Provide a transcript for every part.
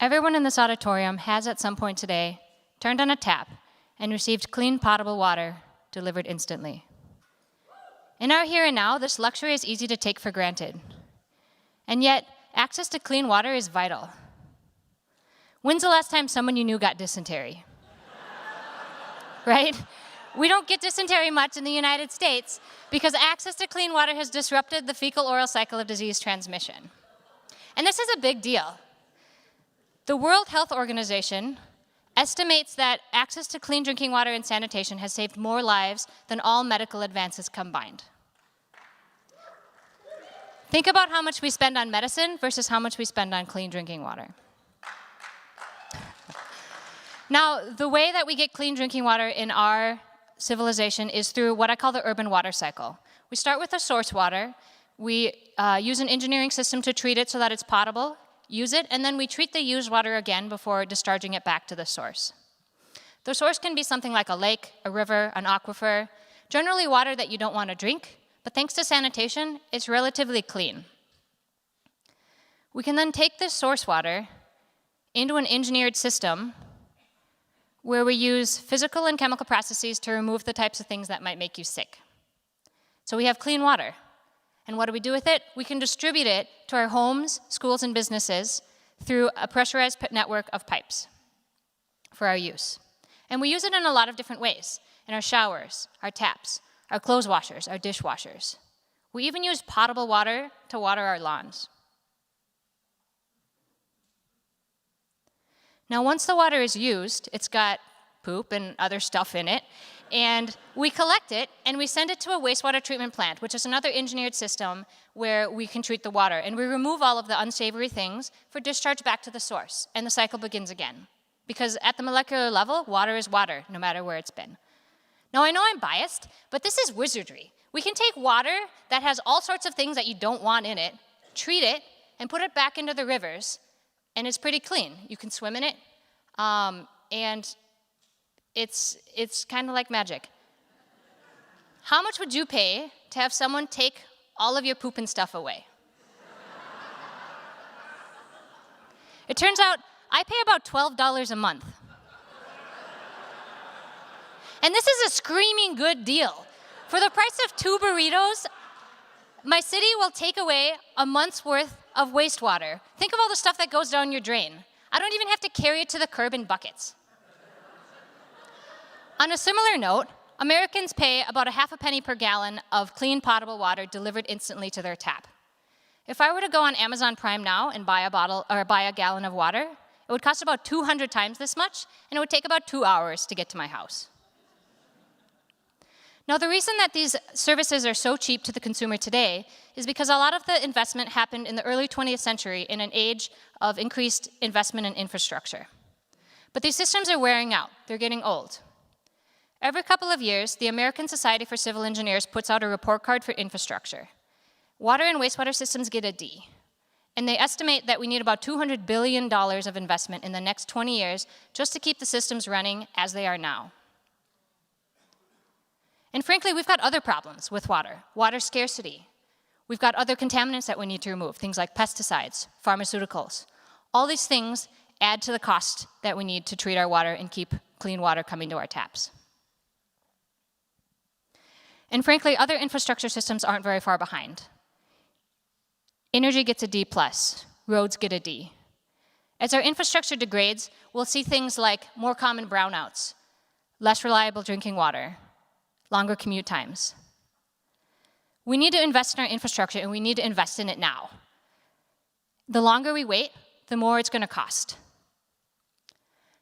Everyone in this auditorium has at some point today turned on a tap and received clean, potable water delivered instantly. In our here and now, this luxury is easy to take for granted. And yet, access to clean water is vital. When's the last time someone you knew got dysentery? Right? We don't get dysentery much in the United States because access to clean water has disrupted the fecal-oral cycle of disease transmission. And this is a big deal. The World Health Organization estimates that access to clean drinking water and sanitation has saved more lives than all medical advances combined. Think about how much we spend on medicine versus how much we spend on clean drinking water. Now, the way that we get clean drinking water in our civilization is through what I call the urban water cycle. We start with the source water. We use an engineering system to treat it so that it's potable, use it, and then we treat the used water again before discharging it back to the source. The source can be something like a lake, a river, an aquifer, generally water that you don't want to drink, but thanks to sanitation, it's relatively clean. We can then take this source water into an engineered system where we use physical and chemical processes to remove the types of things that might make you sick. So we have clean water. And what do we do with it? We can distribute it to our homes, schools, and businesses through a pressurized network of pipes for our use. And we use it in a lot of different ways, in our showers, our taps, our clothes washers, our dishwashers. We even use potable water to water our lawns. Now, once the water is used, it's got poop and other stuff in it, and we collect it and we send it to a wastewater treatment plant, which is another engineered system where we can treat the water, and we remove all of the unsavory things for discharge back to the source, and the cycle begins again. Because at the molecular level, water is water, no matter where it's been. Now, I know I'm biased, but this is wizardry. We can take water that has all sorts of things that you don't want in it, treat it, and put it back into the rivers, and it's pretty clean. You can swim in it, and it's kind of like magic. How much would you pay to have someone take all of your poop and stuff away? It turns out I pay about $12 a month. And this is a screaming good deal. For the price of 2 burritos, my city will take away a month's worth of wastewater. Think of all the stuff that goes down your drain. I don't even have to carry it to the curb in buckets. On a similar note, Americans pay about 1/2 penny per gallon of clean potable water delivered instantly to their tap. If I were to go on Amazon Prime now and buy a gallon of water, it would cost about 200 times this much, and it would take about 2 hours to get to my house. Now, the reason that these services are so cheap to the consumer today is because a lot of the investment happened in the early 20th century in an age of increased investment in infrastructure. But these systems are wearing out. They're getting old. Every couple of years, the American Society for Civil Engineers puts out a report card for infrastructure. Water and wastewater systems get a D. And they estimate that we need about $200 billion of investment in the next 20 years just to keep the systems running as they are now. And frankly, we've got other problems with water. Water scarcity. We've got other contaminants that we need to remove, things like pesticides, pharmaceuticals. All these things add to the cost that we need to treat our water and keep clean water coming to our taps. And frankly, other infrastructure systems aren't very far behind. Energy gets a D+, roads get a D. As our infrastructure degrades, we'll see things like more common brownouts, less reliable drinking water, longer commute times. We need to invest in our infrastructure, and we need to invest in it now. The longer we wait, the more it's going to cost.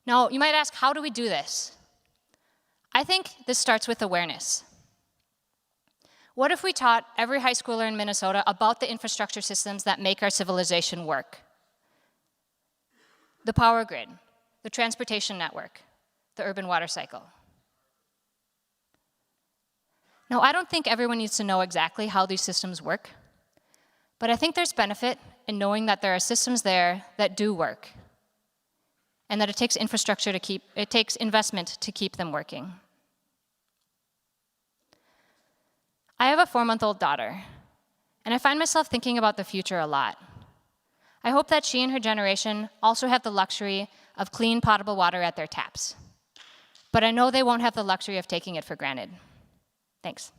Now, you might ask, how do we do this? I think this starts with awareness. What if we taught every high schooler in Minnesota about the infrastructure systems that make our civilization work? The power grid, the transportation network, the urban water cycle. Now, I don't think everyone needs to know exactly how these systems work, but I think there's benefit in knowing that there are systems there that do work, and that it takes investment to keep them working. I have a 4-month-old daughter, and I find myself thinking about the future a lot. I hope that she and her generation also have the luxury of clean, potable water at their taps. But I know they won't have the luxury of taking it for granted. Thanks.